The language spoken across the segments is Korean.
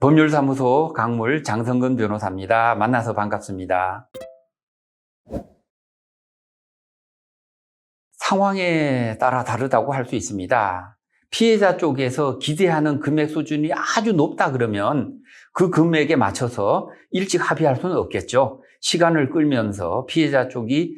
법률사무소 강물 장성근 변호사입니다. 만나서 반갑습니다. 상황에 따라 다르다고 할 수 있습니다. 피해자 쪽에서 기대하는 금액 수준이 아주 높다 그러면 그 금액에 맞춰서 일찍 합의할 수는 없겠죠. 시간을 끌면서 피해자 쪽이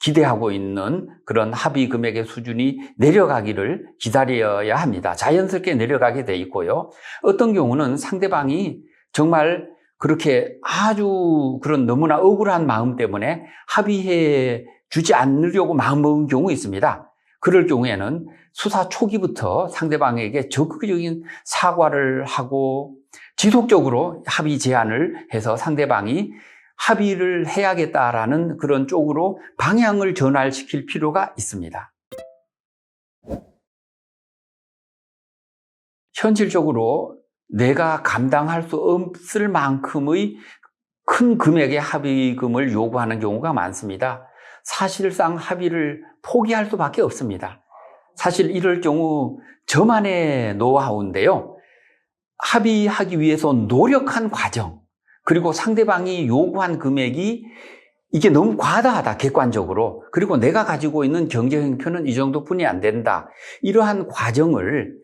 기대하고 있는 그런 합의 금액의 수준이 내려가기를 기다려야 합니다. 자연스럽게 내려가게 돼 있고요. 어떤 경우는 상대방이 정말 그렇게 아주 그런 너무나 억울한 마음 때문에 합의해 주지 않으려고 마음먹은 경우 있습니다. 그럴 경우에는 수사 초기부터 상대방에게 적극적인 사과를 하고 지속적으로 합의 제안을 해서 상대방이 합의를 해야겠다라는 그런 쪽으로 방향을 전환시킬 필요가 있습니다. 현실적으로 내가 감당할 수 없을 만큼의 큰 금액의 합의금을 요구하는 경우가 많습니다. 사실상 합의를 포기할 수밖에 없습니다. 사실 이럴 경우 저만의 노하우인데요. 합의하기 위해서 노력한 과정, 그리고 상대방이 요구한 금액이 이게 너무 과다하다, 객관적으로. 그리고 내가 가지고 있는 경제 형편은 이 정도뿐이 안 된다. 이러한 과정을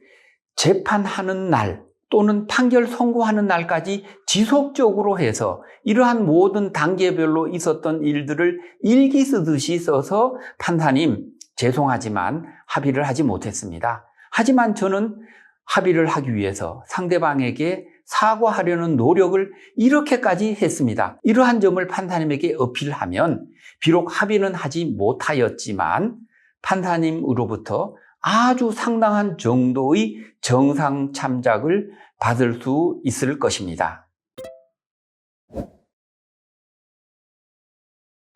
재판하는 날 또는 판결 선고하는 날까지 지속적으로 해서 이러한 모든 단계별로 있었던 일들을 일기 쓰듯이 써서 판사님, 죄송하지만 합의를 하지 못했습니다. 하지만 저는 합의를 하기 위해서 상대방에게 사과하려는 노력을 이렇게까지 했습니다. 이러한 점을 판사님에게 어필하면 비록 합의는 하지 못하였지만 판사님으로부터 아주 상당한 정도의 정상 참작을 받을 수 있을 것입니다.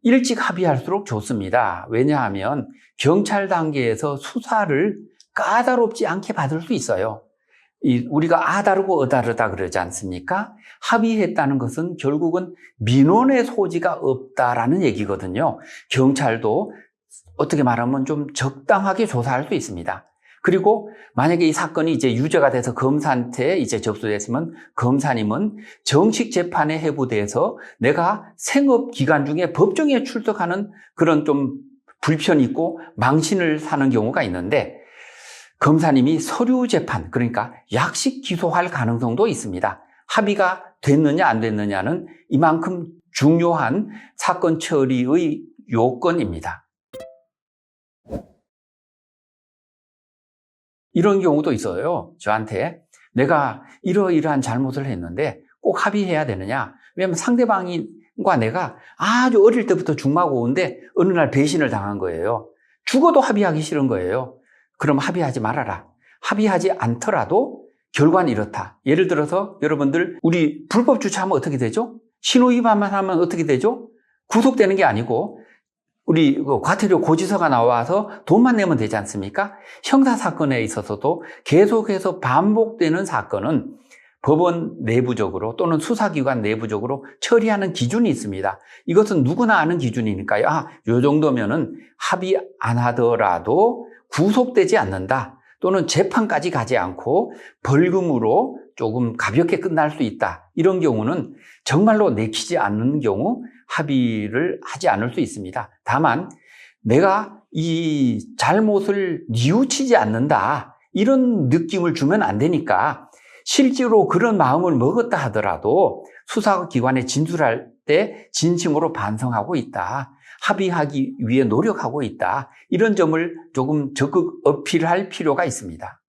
일찍 합의할수록 좋습니다. 왜냐하면 경찰 단계에서 수사를 까다롭지 않게 받을 수 있어요. 우리가 아다르고 어다르다 그러지 않습니까? 합의했다는 것은 결국은 민원의 소지가 없다라는 얘기거든요. 경찰도 어떻게 말하면 좀 적당하게 조사할 수 있습니다. 그리고 만약에 이 사건이 이제 유죄가 돼서 검사한테 이제 접수됐으면 검사님은 정식 재판에 회부돼서 내가 생업 기간 중에 법정에 출석하는 그런 좀 불편이 있고 망신을 사는 경우가 있는데 검사님이 서류 재판, 그러니까 약식 기소할 가능성도 있습니다. 합의가 됐느냐 안 됐느냐는 이만큼 중요한 사건 처리의 요건입니다. 이런 경우도 있어요. 저한테 내가 이러이러한 잘못을 했는데 꼭 합의해야 되느냐. 왜냐하면 상대방과 내가 아주 어릴 때부터 중마고운데 어느 날 배신을 당한 거예요. 죽어도 합의하기 싫은 거예요. 그럼 합의하지 말아라. 합의하지 않더라도 결과는 이렇다. 예를 들어서 여러분들 우리 불법 주차하면 어떻게 되죠? 신호 위반만 하면 어떻게 되죠? 구속되는 게 아니고 우리 과태료 고지서가 나와서 돈만 내면 되지 않습니까? 형사사건에 있어서도 계속해서 반복되는 사건은 법원 내부적으로 또는 수사기관 내부적으로 처리하는 기준이 있습니다. 이것은 누구나 아는 기준이니까요. 요 정도면은 합의 안 하더라도 구속되지 않는다. 또는 재판까지 가지 않고 벌금으로 조금 가볍게 끝날 수 있다. 이런 경우는 정말로 내키지 않는 경우 합의를 하지 않을 수 있습니다. 다만 내가 이 잘못을 뉘우치지 않는다. 이런 느낌을 주면 안 되니까 실제로 그런 마음을 먹었다 하더라도 수사기관에 진술할 때 진심으로 반성하고 있다. 합의하기 위해 노력하고 있다. 이런 점을 조금 적극 어필할 필요가 있습니다.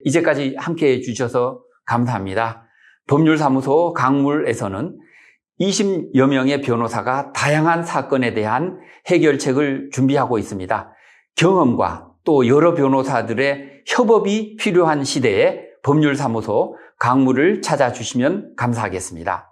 이제까지 함께해 주셔서 감사합니다. 법률사무소 강물에서는 20여 명의 변호사가 다양한 사건에 대한 해결책을 준비하고 있습니다. 경험과 또 여러 변호사들의 협업이 필요한 시대에 법률사무소 강물을 찾아주시면 감사하겠습니다.